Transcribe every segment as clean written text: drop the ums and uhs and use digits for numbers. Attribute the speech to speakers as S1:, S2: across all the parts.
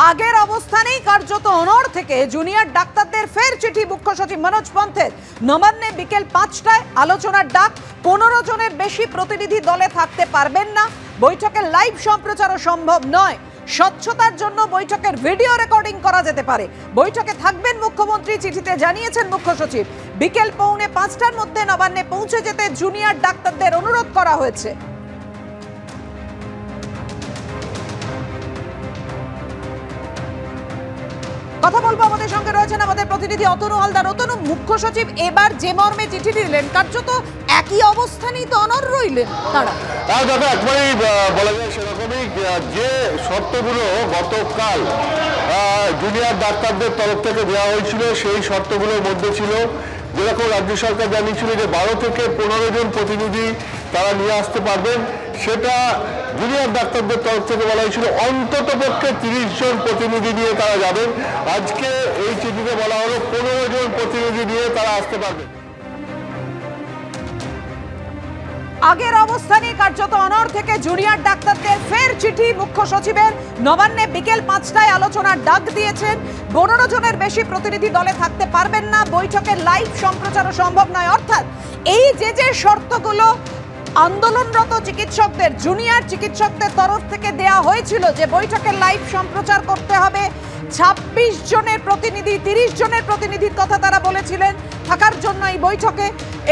S1: আগের অবস্থানেই কার্যত অনড় থেকে জুনিয়র ডাক্তারদের ফের চিঠি মুখ্য সচিব মনোজ পন্থের। নবান্নে বিকেল ৫টায় আলোচনার ডাক। ১৫ জনের বেশি প্রতিনিধি দলে থাকতে পারবেন না। বৈঠকের লাইভ সম্প্রচারও সম্ভব নয়। স্বচ্ছতার জন্য বৈঠকের ভিডিও রেকর্ডিং করা যেতে পারে। বৈঠকে থাকবেন মুখ্যমন্ত্রী, চিঠিতে জানিয়েছেন মুখ্য সচিব। বিকেল ৪:৫টার মধ্যে নবান্নে পৌঁছে যেতে জুনিয়র ডাক্তারদের অনুরোধ করা হয়েছে। কথা বলবো, আমাদের সঙ্গে রয়েছেন আমাদের প্রতিনিধি অতনু হালদার। অতনু, মুখ্য সচিব এবার যে মর্মে চিঠি দিলেন, কার্যত একই অবস্থানেই তো অনড় রইলেন তারা।
S2: দাদা একবারই বলা যায় সেরকমই, যে শর্তগুলো গতকাল জুনিয়র ডাক্তারদের তরফ থেকে দেওয়া হয়েছিল সেই শর্তগুলোর মধ্যে ছিল যেরকম রাজ্য সরকার জানিয়েছিল যে 12 থেকে 15 জন প্রতিনিধি তারা নিয়ে আসতে পারবেন, সেটা জুনিয়র ডাক্তারদের তরফ থেকে বলা হয়েছিল অন্তত পক্ষে 30 জন প্রতিনিধি নিয়ে তারা যাবেন। আজকে এই চিঠিতে বলা হলো 15 জন প্রতিনিধি নিয়ে তারা আসতে পারবেন।
S1: আগের অবস্থানে কার্যত অনড় থেকে জুনিয়র ডাক্তারদের ফের চিঠি মুখ্য সচিবের। নবান্নে বিকেল ৫টায় আলোচনার ডাক দিয়েছেন। ১৫ জনের বেশি প্রতিনিধি দলে থাকতে পারবেন না। বৈঠকের লাইভ সম্প্রচারও সম্ভব নয়। অর্থাৎ এই যে শর্তগুলো আন্দোলনরত চিকিৎসকদের, জুনিয়র চিকিৎসকদের তরফ থেকে দেয়া হয়েছিল যে বৈঠকের লাইভ সম্প্রচার করতে হবে, ২৬ জনের প্রতিনিধি, ৩০ জনের প্রতিনিধির কথা তারা বলেছিলেন থাকার জন্য এই বৈঠকে।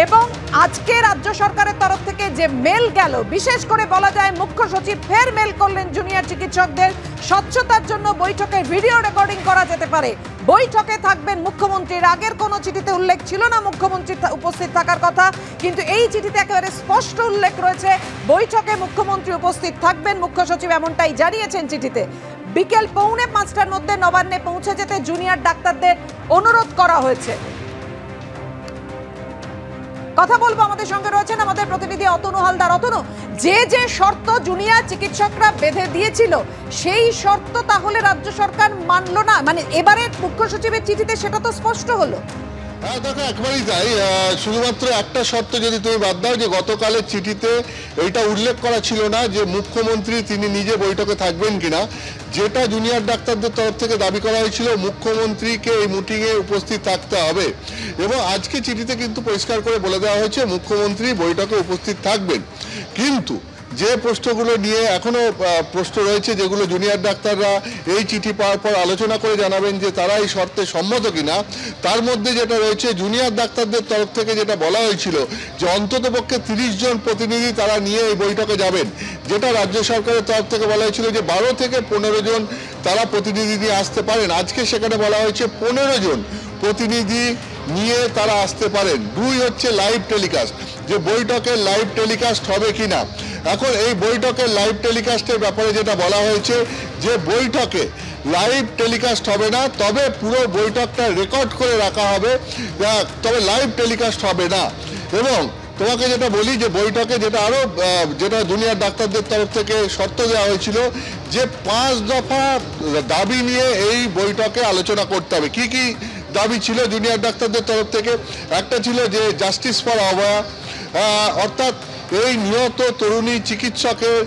S1: এবং আজকে রাজ্য সরকারের তরফ থেকে যে মেল গেল, বিশেষ করে বলা যায় মুখ্য সচিব ফের মেল করলেন জুনিয়র চিকিৎসকদের। স্বচ্ছতার জন্য বৈঠকের ভিডিও রেকর্ডিং করা যেতে পারে। বৈঠকে থাকবেন মুখ্যমন্ত্রীর। আগের কোনো চিঠিতে উল্লেখ ছিল না মুখ্যমন্ত্রীর উপস্থিত থাকার কথা, কিন্তু এই চিঠিতে একেবারে স্পষ্ট উল্লেখ রয়েছে বৈঠকে মুখ্যমন্ত্রী উপস্থিত থাকবেন। মুখ্য সচিব এমনটাই জানিয়েছেন চিঠিতে। বিকেল ৪:৫টার মধ্যে নবান্নে পৌঁছে যেতে জুনিয়র ডাক্তারদের অনুরোধ করা হয়েছে। কথা বলবো, আমাদের সঙ্গে রয়েছেন আমাদের প্রতিনিধি অতনু হালদার। অতনু, যে শর্ত জুনিয়র চিকিৎসকরা বেঁধে দিয়েছিল সেই শর্ত তাহলে রাজ্য সরকার মানলো না, মানে এবারে মুখ্য সচিবের চিঠিতে সেটা তো স্পষ্ট হলো।
S2: হ্যাঁ দেখো, একবারই তাই। শুধুমাত্র একটা শর্ত যদি তুমি বাদ দাও, যে গতকালের চিঠিতে এইটা উল্লেখ করা ছিল না যে মুখ্যমন্ত্রী তিনি নিজে বৈঠকে থাকবেন কিনা। যেটা জুনিয়র ডাক্তারদের তরফ থেকে দাবি করা হয়েছিল মুখ্যমন্ত্রীকে এই মিটিংয়ে উপস্থিত থাকতে হবে, এবং আজকে চিঠিতে কিন্তু পরিষ্কার করে বলে দেওয়া হয়েছে মুখ্যমন্ত্রী বৈঠকে উপস্থিত থাকবেন। কিন্তু যে প্রশ্নগুলো নিয়ে এখনো প্রশ্ন রয়েছে, যেগুলো জুনিয়র ডাক্তাররা এই চিঠি পাওয়ার পর আলোচনা করে জানাবেন যে তারা এই শর্তে সম্মত কিনা, তার মধ্যে যেটা রয়েছে জুনিয়র ডাক্তারদের তরফ থেকে যেটা বলা হয়েছিল যে অন্তত পক্ষে 30 জন প্রতিনিধি তারা নিয়ে এই বৈঠকে যাবেন, যেটা রাজ্য সরকারের তরফ থেকে বলা হয়েছিল যে 12 থেকে 15 জন তারা প্রতিনিধি নিয়ে আসতে পারেন। আজকে সেখানে বলা হয়েছে 15 জন প্রতিনিধি নিয়ে তারা আসতে পারেন। 2 হচ্ছে লাইভ টেলিকাস্ট, যে বৈঠকের লাইভ টেলিকাস্ট হবে কিনা। এখন এই বৈঠকের লাইভ টেলিকাস্টের ব্যাপারে যেটা বলা হয়েছে যে বৈঠকে লাইভ টেলিকাস্ট হবে না, তবে পুরো বৈঠকটা রেকর্ড করে রাখা হবে, তবে লাইভ টেলিকাস্ট হবে না। এবং তোমাকে যেটা বলি যে বৈঠকে যেটা জুনিয়র ডাক্তারদের তরফ থেকে শর্ত দেওয়া হয়েছিল যে 5 দফা দাবি নিয়ে এই বৈঠকে আলোচনা করতে হবে। কি কি দাবি ছিল জুনিয়র ডাক্তারদের তরফ থেকে? একটা ছিল যে জাস্টিস ফর অভয়া, অর্থাৎ এই নিহত তরুণী চিকিৎসকের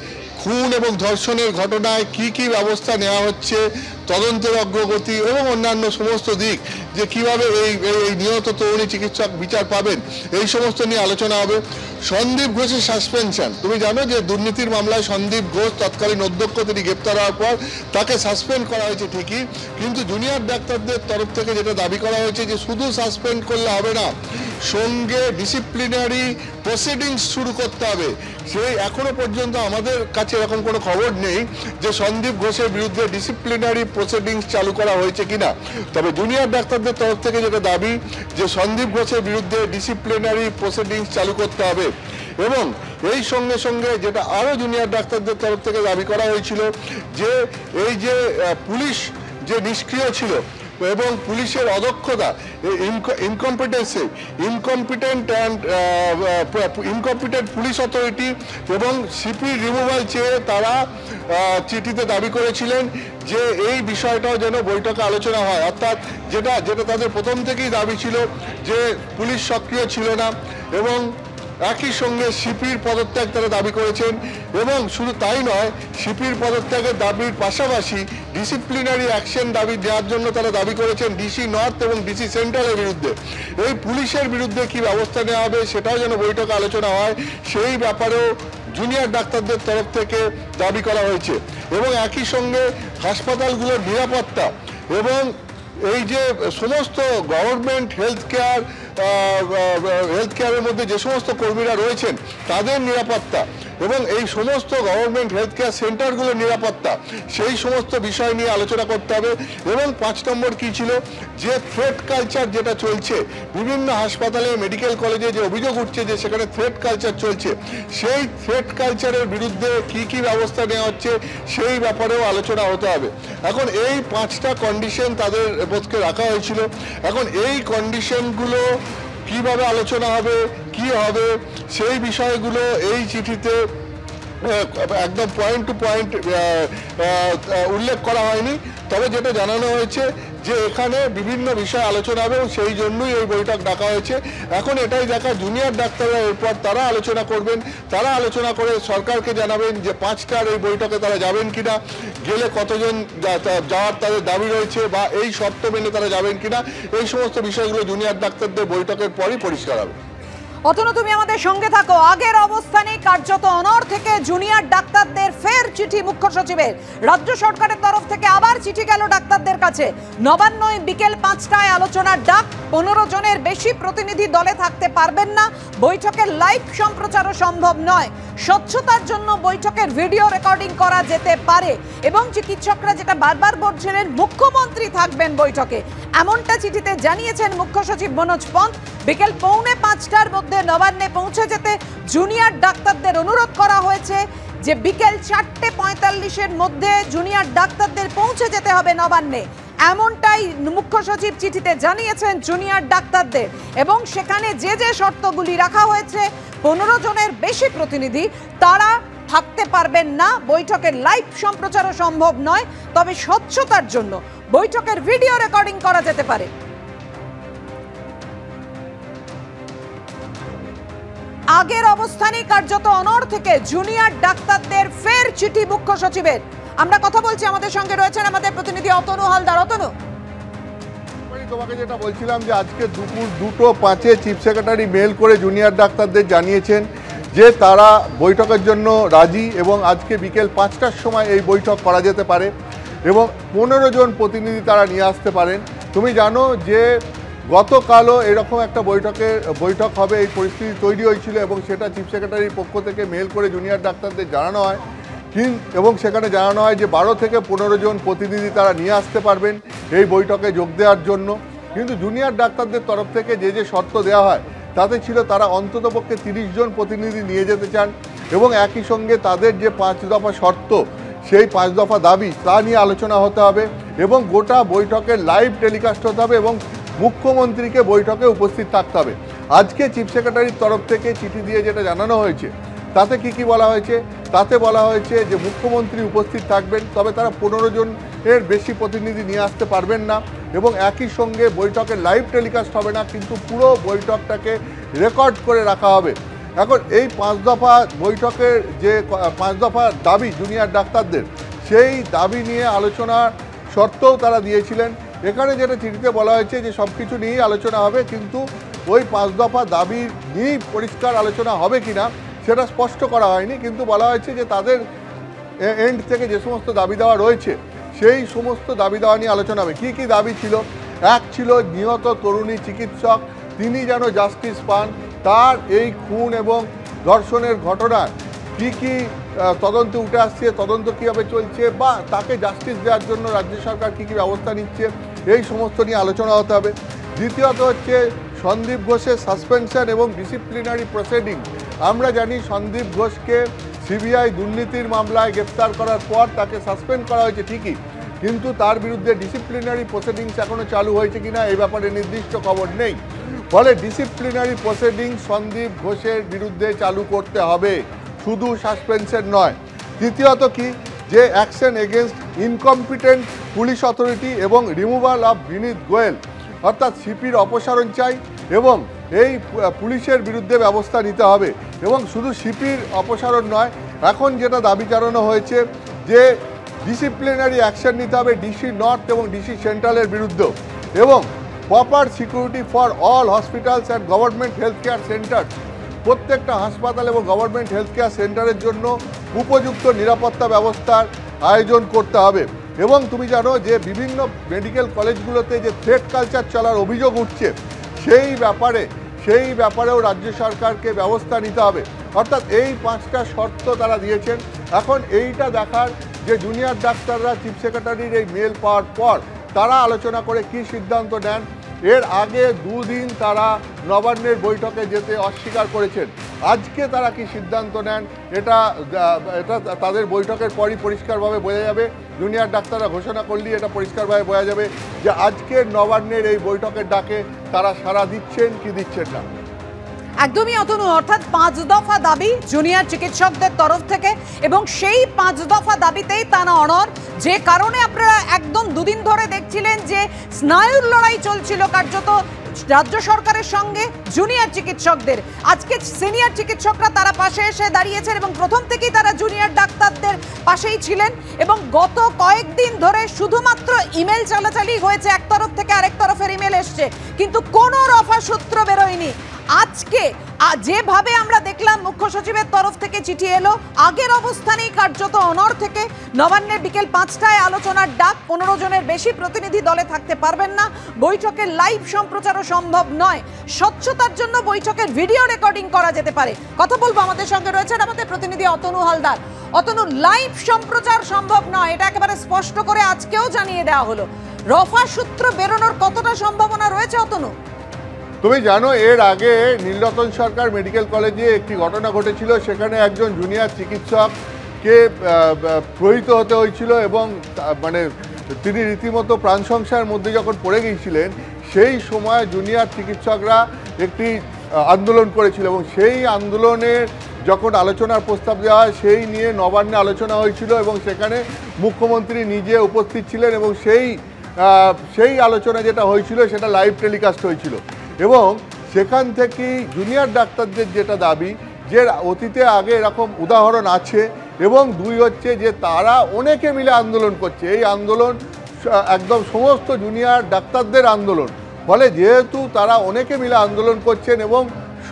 S2: খুন এবং ধর্ষণের ঘটনায় কি কি ব্যবস্থা নেওয়া হচ্ছে, তদন্তের অগ্রগতি এবং অন্যান্য সমস্ত দিক, যে কিভাবে এই নিহত তরুণী চিকিৎসক বিচার পাবেন, এই সমস্ত নিয়ে আলোচনা হবে। সন্দীপ ঘোষের সাসপেনশন, তুমি জানো যে দুর্নীতির মামলায় সন্দীপ ঘোষ তৎকালীন অধ্যক্ষ তিনি গ্রেপ্তার হওয়ার পর তাকে সাসপেন্ড করা হয়েছে ঠিকই, কিন্তু জুনিয়র ডাক্তারদের তরফ থেকে যেটা দাবি করা হয়েছে যে শুধু সাসপেন্ড করলে হবে না, সঙ্গে ডিসিপ্লিনারি প্রসিডিংস শুরু করতে হবে। সেই এখনো পর্যন্ত আমাদের কাছে এরকম কোনো খবর নেই যে সন্দীপ ঘোষের বিরুদ্ধে ডিসিপ্লিনারি প্রসিডিংস চালু করা হয়েছে কিনা। তবে জুনিয়র ডাক্তারদের তরফ থেকে যেটা দাবি যে সন্দীপ ঘোষের বিরুদ্ধে ডিসিপ্লিনারি প্রসিডিংস চালু করতে হবে। এবং এই সঙ্গে সঙ্গে যেটা আরও জুনিয়র ডাক্তারদের তরফ থেকে দাবি করা হয়েছিল যে এই যে পুলিশ যে নিষ্ক্রিয় ছিল এবং পুলিশের অদক্ষতা, ইনকম্পিটেন্ট পুলিশ অথরিটি এবং সিপি রিমুভাল চেয়ে তারা চিঠিতে দাবি করেছিলেন যে এই বিষয়টাও যেন বৈঠকে আলোচনা হয়। অর্থাৎ যেটা তাদের প্রথম থেকেই দাবি ছিল যে পুলিশ সক্রিয় ছিল না এবং একই সঙ্গে সিপির পদত্যাগ তারা দাবি করেছেন এবং শুধু তাই নয়, সিপির পদত্যাগের দাবির পাশাপাশি ডিসিপ্লিনারি অ্যাকশন দাবি দেওয়ার জন্য তারা দাবি করেছেন ডিসি নর্থ এবং ডিসি সেন্ট্রালের বিরুদ্ধে। এই পুলিশের বিরুদ্ধে কি ব্যবস্থা নেওয়া হবে সেটাও যেন বৈঠকে আলোচনা হয়, সেই ব্যাপারেও জুনিয়র ডাক্তারদের তরফ থেকে দাবি করা হয়েছে। এবং একই সঙ্গে হাসপাতালগুলোর নিরাপত্তা এবং এই যে সমস্ত গভর্নমেন্ট হেলথ কেয়ারের মধ্যে যে সমস্ত কর্মীরা রয়েছেন তাদের নিরাপত্তা এবং এই সমস্ত গভর্নমেন্ট হেলথ কেয়ার সেন্টারগুলোর নিরাপত্তা, সেই সমস্ত বিষয় নিয়ে আলোচনা করতে হবে। এবং 5 নম্বর কি ছিল, যে থ্রেট কালচার যেটা চলছে বিভিন্ন হাসপাতালে মেডিকেল কলেজে, যে অভিযোগ উঠছে যে সেখানে থ্রেট কালচার চলছে, সেই থ্রেট কালচারের বিরুদ্ধে কি কি ব্যবস্থা নেওয়া হচ্ছে সেই ব্যাপারেও আলোচনা হতে হবে। এখন এই 5টা কন্ডিশন তাদের পক্ষে রাখা হয়েছিল। এখন এই কন্ডিশনগুলো কিভাবে আলোচনা হবে, কি হবে, সেই বিষয়গুলো এই চিঠিতে একদম পয়েন্ট টু পয়েন্ট উল্লেখ করা হয়নি। তবে যেটা জানানো হয়েছে যে এখানে বিভিন্ন বিষয় আলোচনা হবে এবং সেই জন্যই এই বৈঠক ডাকা হয়েছে। এখন এটাই দেখা জুনিয়র ডাক্তাররা এরপর তারা আলোচনা করবেন, তারা আলোচনা করে সরকারকে জানাবেন যে 5টার এই বৈঠকে তারা যাবেন কিনা, গেলে কতজন যাওয়ার তাদের দাবি রয়েছে বা এই শর্ত মেনে তারা যাবেন কিনা, এই সমস্ত বিষয়গুলো জুনিয়র ডাক্তারদের বৈঠকের পরই পরিষ্কার হবে।
S1: অতনু, তুমি আমাদের সঙ্গে থাকো। আগের অবস্থানে কার্যত অনড় থেকে জুনিয়র ডাক্তারদের ফের চিঠি মুখ্য সচিবের। রাজ্য সরকারের তরফ থেকে আবার চিঠি গেল ডাক্তারদের কাছে। নবান্নয় বিকেল 5টায় আলোচনার ডাক। 15 জনের বেশি প্রতিনিধি দলে থাকতে পারবেন না। বৈঠকের লাইভ সম্প্রচারও সম্ভব নয়। স্বচ্ছতার জন্য বৈঠকের ভিডিও রেকর্ডিং করা যেতে পারে এবং চিকিৎসকরা যেটা বারবার বলছিলেন, মুখ্যমন্ত্রী থাকবেন বৈঠকে, এমনটা চিঠিতে জানিয়েছেন মুখ্য সচিব মনোজ পন্ত। বিকেল 4:45টার মধ্যে নবান্নে পৌঁছে যেতে জুনিয়র ডাক্তারদের অনুরোধ করা হয়েছে যে বিকেল 4:45-এর মধ্যে জুনিয়র ডাক্তারদের পৌঁছে যেতে হবে নবান্নে। এমনটাই মুখ্য সচিব চিঠিতে জানিয়েছেন জুনিয়র ডাক্তারদের। এবং সেখানে যে যে শর্তগুলি রাখা হয়েছে, 15 জনের বেশি প্রতিনিধি তারা থাকতে পারবেন না। বৈঠকের লাইভ সম্প্রচারও সম্ভব নয়, তবে স্বচ্ছতার জন্য বৈঠকের ভিডিও রেকর্ডিং করা যেতে পারে। আগের অবস্থানেই কার্যত অনড় থেকে জুনিয়র ডাক্তারদের ফের চিঠি মুখ্য সচিবের। আমরা কথা বলছি, আমাদের সঙ্গে রয়েছেন আমাদের প্রতিনিধি অতনু হালদার। অতনু,
S2: তোমাকে যেটা বলছিলাম যে আজকে দুপুর 2:05-এ চিফ সেক্রেটারি মেল করে জুনিয়র ডাক্তারদের জানিয়েছেন যে তারা বৈঠকের জন্য রাজি এবং আজকে বিকেল 5টার সময় এই বৈঠক করা যেতে পারে এবং 15 জন প্রতিনিধি তারা নিয়ে আসতে পারেন। তুমি জানো যে গতকালও এরকম একটা বৈঠক হবে, এই পরিস্থিতি তৈরি হয়েছিল এবং সেটা চিফ সেক্রেটারির পক্ষ থেকে মেল করে জুনিয়র ডাক্তারদের জানানো হয় এবং সেখানে জানানো হয় যে 12 থেকে 15 জন প্রতিনিধি তারা নিয়ে আসতে পারবেন এই বৈঠকে যোগ দেওয়ার জন্য। কিন্তু জুনিয়র ডাক্তারদের তরফ থেকে যে যে শর্ত দেওয়া হয় তাতে ছিল তারা অন্ততপক্ষে 30 জন প্রতিনিধি নিয়ে যেতে চান এবং একই সঙ্গে তাদের যে 5 দফা শর্ত, সেই 5 দফা দাবি তা নিয়ে আলোচনা হতে হবে এবং গোটা বৈঠকের লাইভ টেলিকাস্ট হতে হবে এবং মুখ্যমন্ত্রীকে বৈঠকে উপস্থিত থাকতে হবে। আজকে চিফ সেক্রেটারির তরফ থেকে চিঠি দিয়ে যেটা জানানো হয়েছে তাতে কি বলা হয়েছে, তাতে বলা হয়েছে যে মুখ্যমন্ত্রী উপস্থিত থাকবেন, তবে তারা 15 জনের বেশি প্রতিনিধি নিয়ে আসতে পারবেন না এবং একই সঙ্গে বৈঠকের লাইভ টেলিকাস্ট হবে না, কিন্তু পুরো বৈঠকটাকে রেকর্ড করে রাখা হবে। এখন এই 5 দফা বৈঠকের যে 5 দফা দাবি জুনিয়র ডাক্তারদের, সেই দাবি নিয়ে আলোচনার শর্তও তারা দিয়েছিলেন। এখানে যেটা চিঠিতে বলা হয়েছে যে সব কিছু নিয়েই আলোচনা হবে, কিন্তু ওই 5 দফা দাবি নিয়েই পরিষ্কার আলোচনা হবে কিনা সেটা স্পষ্ট করা হয়নি, কিন্তু বলা হয়েছে যে তাদের এন্ড থেকে যে সমস্ত দাবি দেওয়া রয়েছে সেই সমস্ত দাবি দেওয়া নিয়ে আলোচনা হবে। কী কী দাবি ছিল? এক ছিল নিহত তরুণী চিকিৎসক, তিনি যেন জাস্টিস পান, তার এই খুন এবং ধর্ষণের ঘটনার কী কী তদন্ত উঠে আসছে, তদন্ত কীভাবে চলছে বা তাকে জাস্টিস দেওয়ার জন্য রাজ্য সরকার কী কী ব্যবস্থা নিচ্ছে, এই সমস্ত নিয়ে আলোচনা হতে হবে। দ্বিতীয়ত হচ্ছে সন্দীপ ঘোষের সাসপেনশন এবং ডিসিপ্লিনারি প্রসিডিং। আমরা জানি সন্দীপ ঘোষকে সিবিআই দুর্নীতির মামলায় গ্রেপ্তার করার পর তাকে সাসপেন্ড করা হয়েছে ঠিকই, কিন্তু তার বিরুদ্ধে ডিসিপ্লিনারি প্রসিডিংস এখনও চালু হয়েছে কিনা এই ব্যাপারে নির্দিষ্ট খবর নেই। ফলে ডিসিপ্লিনারি প্রসিডিং সন্দীপ ঘোষের বিরুদ্ধে চালু করতে হবে, শুধু সাসপেনশন নয়। তৃতীয়ত কি, যে action against incompetent police authority এবং রিমুভাল অফ বিনীত গোয়েল, অর্থাৎ সিপির অপসারণ চাই এবং এই পুলিশের বিরুদ্ধে ব্যবস্থা নিতে হবে এবং শুধু সিপির অপসারণ নয়, এখন যেটা দাবি জানানো হয়েছে যে ডিসিপ্লিনারি অ্যাকশন নিতে হবে ডিসি নর্থ এবং ডিসি সেন্ট্রালের বিরুদ্ধেও, এবং proper security for all hospitals and government health care centre, প্রত্যেকটা হাসপাতাল এবং গভর্নমেন্ট হেলথ কেয়ার সেন্টারের জন্য উপযুক্ত নিরাপত্তা ব্যবস্থার আয়োজন করতে হবে। এবং তুমি জানো যে বিভিন্ন মেডিকেল কলেজগুলোতে যে থ্রেট কালচার চলার অভিযোগ উঠছে, সেই ব্যাপারেও রাজ্য সরকারকে ব্যবস্থা নিতে হবে। অর্থাৎ এই 5টা শর্ত তারা দিয়েছেন। এখন এইটা দেখার যে জুনিয়র ডাক্তাররা চিফ সেক্রেটারির এই মেল পাওয়ার পর তারা আলোচনা করে কি সিদ্ধান্ত নেন। এর আগে 2 দিন তারা নবান্নের বৈঠকে যেতে অস্বীকার করেছেন। আজকে তারা কি সিদ্ধান্ত নেন এটা তাদের বৈঠকের পরই পরিষ্কারভাবে বোঝা যাবে। জুনিয়র ডাক্তাররা ঘোষণা করলেই এটা পরিষ্কারভাবে বোঝা যাবে যে আজকের নবান্নের এই বৈঠকের ডাকে তারা সাড়া দিচ্ছেন কি দিচ্ছেন না।
S1: একদমই অতনু, অর্থাৎ 5 দফা দাবি জুনিয়র চিকিৎসকদের তরফ থেকে, এবং সেই 5 দফা দাবিতেই টানা অনড়, যে কারণে আপনারা একদম 2 দিন ধরে দেখছিলেন যে স্নায়ুর লড়াই চলছিল কার্যত রাজ্য সরকারের সঙ্গে জুনিয়র চিকিৎসকদের। আজকে সিনিয়র চিকিৎসকরা তারা পাশে এসে দাঁড়িয়েছেন এবং প্রথম থেকেই তারা জুনিয়র ডাক্তারদের পাশেই ছিলেন, এবং গত কয়েকদিন ধরে শুধুমাত্র ইমেল চালাচালি হয়েছে, এক তরফ থেকে আরেক তরফের ইমেল এসছে, কিন্তু কোনো রফা সূত্র বেরোয়নি। আজকে যেভাবে আমরা দেখলাম মুখ্য সচিবের তরফ থেকে চিঠি এলো, আগের অবস্থানেই কার্যত অনড় থেকে নবান্নের বিকেল 5টায় আলোচনার ডাক, 15 জনের বেশি প্রতিনিধি দলে থাকতে পারবেন না, বৈঠকের লাইভ সম্প্রচারও সম্ভব নয়, স্বচ্ছতার জন্য বৈঠকের ভিডিও রেকর্ডিং করা যেতে পারে। কথা বলবো, আমাদের সঙ্গে রয়েছেন আমাদের প্রতিনিধি অতনু হালদার। অতনু, লাইভ সম্প্রচার সম্ভব নয়, এটা একেবারে স্পষ্ট করে আজকেও জানিয়ে দেওয়া হলো। রফা সূত্র বেরোনোর কতটা সম্ভাবনা রয়েছে অতনু?
S2: তুমি জানো এর আগে নীলরতন সরকার মেডিকেল কলেজে একটি ঘটনা ঘটেছিল, সেখানে একজন জুনিয়র চিকিৎসককে প্রহৃত হতে হয়েছিল এবং মানে তিনি রীতিমতো প্রাণ সংশয়ের মধ্যে যখন পড়ে গিয়েছিলেন, সেই সময় জুনিয়র চিকিৎসকরা একটি আন্দোলন করেছিল এবং সেই আন্দোলনের যখন আলোচনার প্রস্তাব দেওয়া হয় সেই নিয়ে নবান্নে আলোচনা হয়েছিল এবং সেখানে মুখ্যমন্ত্রী নিজে উপস্থিত ছিলেন এবং সেই আলোচনা যেটা হয়েছিল সেটা লাইভ টেলিকাস্ট হয়েছিল। এবং সেখান থেকেই জুনিয়র ডাক্তারদের যেটা দাবি যে অতীতে আগে এরকম উদাহরণ আছে, এবং 2 হচ্ছে যে তারা অনেকে মিলে আন্দোলন করছে, এই আন্দোলন একদম সমস্ত জুনিয়র ডাক্তারদের আন্দোলন, ফলে যেহেতু তারা অনেকে মিলে আন্দোলন করছেন এবং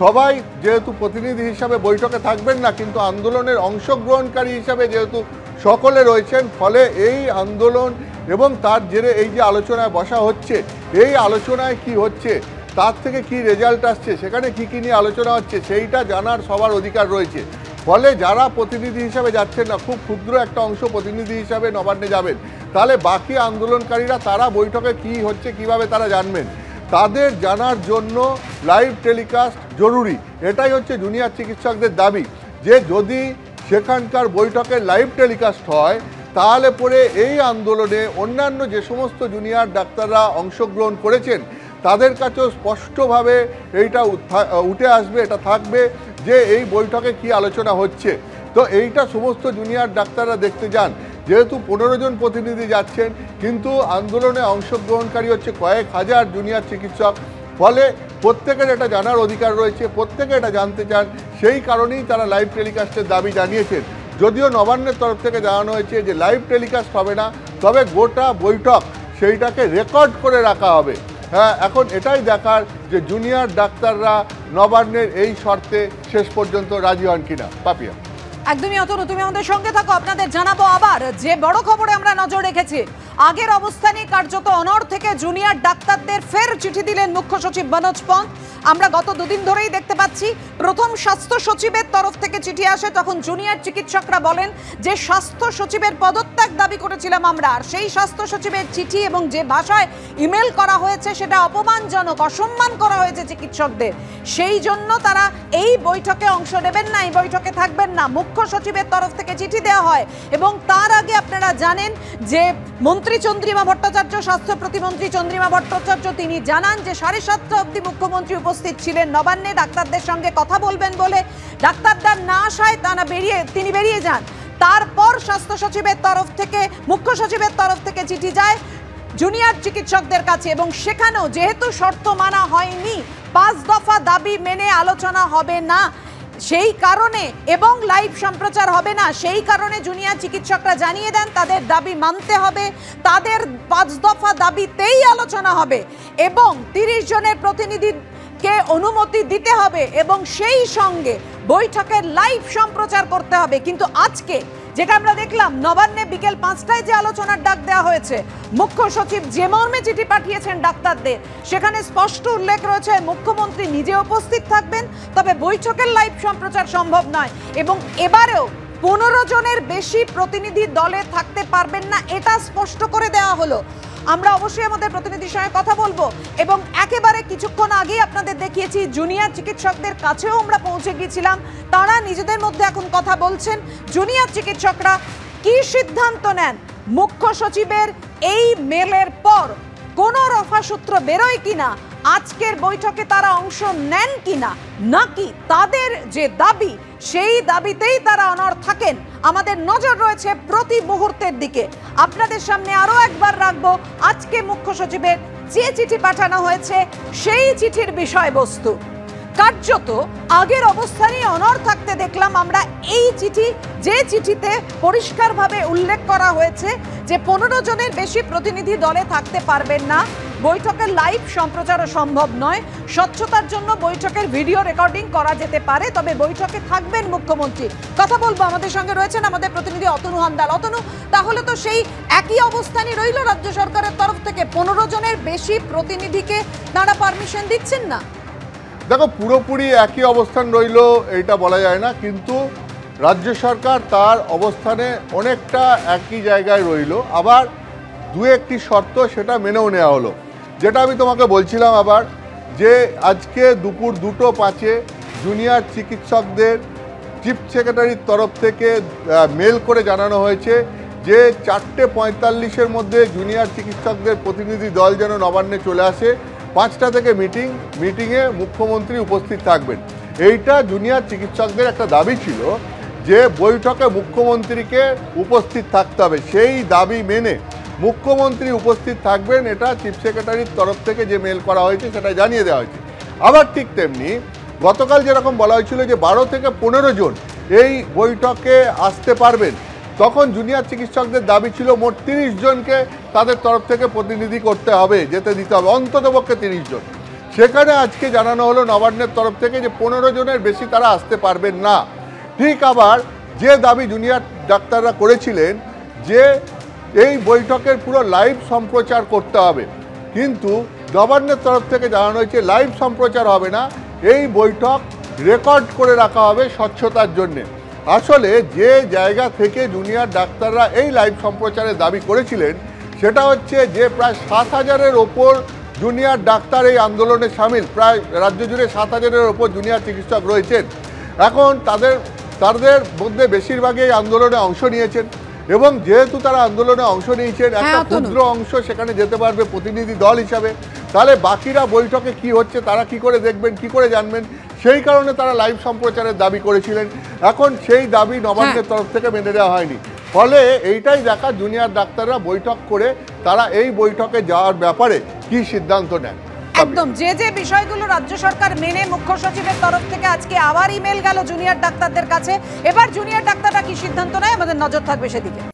S2: সবাই যেহেতু প্রতিনিধি হিসাবে বৈঠকে থাকবেন না, কিন্তু আন্দোলনের অংশগ্রহণকারী হিসাবে যেহেতু সকলে রয়েছেন, ফলে এই আন্দোলন এবং তার জেরে এই যে আলোচনায় বসা হচ্ছে, এই আলোচনায় কি হচ্ছে, তার থেকে কি রেজাল্ট আসছে, সেখানে কি কি নিয়ে আলোচনা হচ্ছে, সেইটা জানার সবার অধিকার রয়েছে। ফলে যারা প্রতিনিধি হিসাবে যাচ্ছেন না, খুব ক্ষুদ্র একটা অংশ প্রতিনিধি হিসাবে নবান্নে যাবেন, তাহলে বাকি আন্দোলনকারীরা তারা বৈঠকে কি হচ্ছে কিভাবে তারা জানবেন, তাদের জানার জন্য লাইভ টেলিকাস্ট জরুরি। এটাই হচ্ছে জুনিয়র চিকিৎসকদের দাবি, যে যদি সেখানকার বৈঠকে লাইভ টেলিকাস্ট হয় তাহলে পরে এই আন্দোলনে অন্যান্য যে সমস্ত জুনিয়র ডাক্তাররা অংশগ্রহণ করেছেন তাদের কাছেও স্পষ্টভাবে এইটা উঠে আসবে, এটা থাকবে যে এই বৈঠকে কি আলোচনা হচ্ছে। তো এইটা সমস্ত জুনিয়র ডাক্তাররা দেখতে যান, যেহেতু 15 জন প্রতিনিধি যাচ্ছেন, কিন্তু আন্দোলনে অংশগ্রহণকারী হচ্ছে কয়েক হাজার জুনিয়র চিকিৎসক, ফলে প্রত্যেকের এটা জানার অধিকার রয়েছে, প্রত্যেকে এটা জানতে চান, সেই কারণেই তারা লাইভ টেলিকাস্টের দাবি জানিয়েছেন। যদিও নবান্নের তরফ থেকে জানানো হয়েছে যে লাইভ টেলিকাস্ট হবে না, তবে গোটা বৈঠক সেইটাকে রেকর্ড করে রাখা হবে। হ্যাঁ, এখন এটাই দেখার যে জুনিয়র ডাক্তাররা নবান্নের এই শর্তে শেষ পর্যন্ত রাজি হন কিনা। পাপিয়া,
S1: একদমই অতনু, তুমি আমাদের সঙ্গে থাকো, আপনাদের জানাবো আবার যে বড় খবরে আমরা নজর রেখেছি। আগের অবস্থানে কার্যত অনড় থেকে জুনিয়র ডাক্তারদের ফের চিঠি দিলেন মুখ্য সচিব মনোজ পন্ত। আমরা গত 2 দিন ধরেই দেখতে পাচ্ছি, প্রথম স্বাস্থ্য সচিবের তরফ থেকে চিঠি আসে, তখন জুনিয়র চিকিৎসকরা বলেন যে স্বাস্থ্য সচিবের পদত্যাগ দাবি করেছিলাম আমরা, আর সেই স্বাস্থ্য সচিবের চিঠি এবং যে ভাষায় ইমেল করা হয়েছে সেটা অপমানজনক, অসম্মান করা হয়েছে চিকিৎসকদের, সেই জন্য তারা এই বৈঠকে অংশ নেবেন না, এই বৈঠকে থাকবেন না। মুখ্য সচিবের তরফ থেকে চিঠি দেওয়া হয় এবং তার আগে আপনারা জানেন যে মন্ত্রী চন্দ্রিমা ভট্টাচার্য, স্বাস্থ্য প্রতিমন্ত্রী চন্দ্রিমা ভট্টাচার্য, তিনি জানান যে 7:30 অবধি মুখ্যমন্ত্রী উপস্থিত ছিলেন নবান্নে ডাক্তারদের সঙ্গে কথা বলবেন বলে, ডাক্তারদের না আসায় তিনি বেরিয়ে যান। তারপর স্বাস্থ্য সচিবের তরফ থেকে মুখ্য সচিবের তরফ থেকে চিঠি যায়, জুনিয়র চিকিৎসকদের কাছে এবং সেখানেও যেহেতু শর্ত মানা হয়নি, 5 দফা দাবি মেনে আলোচনা হবে না সেই কারণে এবং লাইভ সম্প্রচার হবে না সেই কারণে জুনিয়র চিকিৎসকরা জানিয়ে দেন তাদের দাবি মানতে হবে, তাদের 5 দফা দাবিতেই আলোচনা হবে এবং 30 জনের প্রতিনিধিকে অনুমতি দিতে হবে এবং সেই সঙ্গে বৈঠকের লাইভ সম্প্রচার করতে হবে। কিন্তু আজকে যেটা আমরা দেখলাম নবান্নে বিকেল 5টায় যে আলোচনার ডাক দেওয়া হয়েছে, মুখ্য সচিব যে মর্মে চিঠি পাঠিয়েছেন ডাক্তারদের, সেখানে স্পষ্ট উল্লেখ রয়েছে মুখ্যমন্ত্রী নিজে উপস্থিত থাকবেন, তবে বৈঠকের লাইভ সম্প্রচার সম্ভব নয় এবং এবারেও 15 জনের বেশি প্রতিনিধি দলে থাকতে পারবেন না, এটা স্পষ্ট করে দেওয়া হলো। আমরা অবশ্যই আমাদের প্রতিনিধির সঙ্গে কথা বলবো এবং একেবারে কিছুক্ষণ আগেই আপনাদের দেখিয়েছি জুনিয়র চিকিৎসকদের কাছেও আমরা পৌঁছে গিয়েছিলাম, তারা নিজেদের মধ্যে এখন কথা বলছেন। জুনিয়র চিকিৎসকরা কি সিদ্ধান্ত নেন, মুখ্য সচিবের এই মেলের পর কোনো রফা সূত্র বেরোয় কিনা, আজকের বৈঠকে তারা অংশ নেন কিনা, নাকি তাদের যে দাবি সেই দাবিতেই তারা অনড় থাকেন, আমাদের নজর রয়েছে প্রতি মুহূর্তের দিকে। আপনাদের সামনে আরো একবার রাখবো আজকে মুখ্য সচিবের যে চিঠি পাঠানো হয়েছে সেই চিঠির বিষয়বস্তু। কার্যত আগের অবস্থানই অনড় থাকতে দেখলাম আমরা এই চিঠি, যে চিঠিতে পরিষ্কারভাবে উল্লেখ করা হয়েছে যে 15 জনের বেশি প্রতিনিধি দলে থাকতে পারবেন না, বৈঠকের লাইভ সম্প্রচারও সম্ভব নয়, স্বচ্ছতার জন্য বৈঠকের ভিডিও রেকর্ডিং করা যেতে পারে, তবে বৈঠকে থাকবেন মুখ্যমন্ত্রী। কথা বলবো, আমাদের সঙ্গে রয়েছেন আমাদের প্রতিনিধি অতনু হান্দাল। অতনু, তাহলে তো সেই একই অবস্থানই রইল রাজ্য সরকারের তরফ থেকে, 15 জনের বেশি প্রতিনিধিকে তারা পারমিশন দিচ্ছেন না।
S2: দেখো, পুরোপুরি একই অবস্থান রইল এটা বলা যায় না, কিন্তু রাজ্য সরকার তার অবস্থানে অনেকটা একই জায়গায় রইল, আবার দু একটি শর্ত সেটা মেনেও নেওয়া হলো। যেটা আমি তোমাকে বলছিলাম আবার, যে আজকে দুপুর 2:05 জুনিয়র চিকিৎসকদের চিফ সেক্রেটারির তরফ থেকে মেল করে জানানো হয়েছে যে 4:45-এর মধ্যে জুনিয়র চিকিৎসকদের প্রতিনিধি দল যেন নবান্নে চলে আসে, 5টা থেকে মিটিংয়ে মুখ্যমন্ত্রী উপস্থিত থাকবেন। এইটা জুনিয়র চিকিৎসকদের একটা দাবি ছিল যে বৈঠকে মুখ্যমন্ত্রীকে উপস্থিত থাকতে হবে, সেই দাবি মেনে মুখ্যমন্ত্রী উপস্থিত থাকবেন, এটা চিফ সেক্রেটারির তরফ থেকে যে মেল করা হয়েছে সেটা জানিয়ে দেওয়া হয়েছে। আবার ঠিক তেমনি গতকাল যেরকম বলা হয়েছিল যে 12 থেকে 15 জন এই বৈঠকে আসতে পারবেন, তখন জুনিয়র চিকিৎসকদের দাবি ছিল মোট 30 জনকে তাদের তরফ থেকে প্রতিনিধি করতে হবে, যেতে দিতে হবে, অন্ততপক্ষে 30 জন। সেখানে আজকে জানানো হলো নবান্নের তরফ থেকে যে 15 জনের বেশি তারা আসতে পারবেন না। ঠিক আবার যে দাবি জুনিয়র ডাক্তাররা করেছিলেন যে এই বৈঠকের পুরো লাইভ সম্প্রচার করতে হবে, কিন্তু নবান্নের তরফ থেকে জানানো হয়েছে লাইভ সম্প্রচার হবে না, এই বৈঠক রেকর্ড করে রাখা হবে স্বচ্ছতার জন্যে। আসলে যে জায়গা থেকে জুনিয়র ডাক্তাররা এই লাইভ সম্প্রচারের দাবি করেছিলেন সেটা হচ্ছে যে প্রায় 7,000-এর ওপর জুনিয়র ডাক্তার এই আন্দোলনে সামিল, প্রায় রাজ্য জুড়ে 7,000-এর ওপর জুনিয়র চিকিৎসক রয়েছেন। এখন তাদের মধ্যে বেশিরভাগই এই আন্দোলনে অংশ নিয়েছেন এবং যেহেতু তারা আন্দোলনে অংশ নিয়েছেন, একটা ক্ষুদ্র অংশ সেখানে যেতে পারবে প্রতিনিধি দল হিসাবে, তাহলে বাকিরা বৈঠকে কি হচ্ছে তারা কি করে দেখবেন, কি করে জানবেন, সেই কারণে তারা লাইভ সম্প্রচারের দাবি করেছিলেন। এখন সেই দাবি নবান্নের তরফ থেকে মেনে দেওয়া হয়নি, ফলে এইটাই দেখা জুনিয়র ডাক্তাররা বৈঠক করে তারা এই বৈঠকে যাওয়ার ব্যাপারে কি সিদ্ধান্ত নেন।
S1: একদম যে যে বিষয়গুলো রাজ্য সরকার মেনে মুখ্য সচিবের তরফ থেকে আজকে আবার ইমেল গেল জুনিয়র ডাক্তারদের কাছে, এবার জুনিয়র ডাক্তাররা কি সিদ্ধান্ত নেয় আমাদের নজর থাকবে সেদিকে।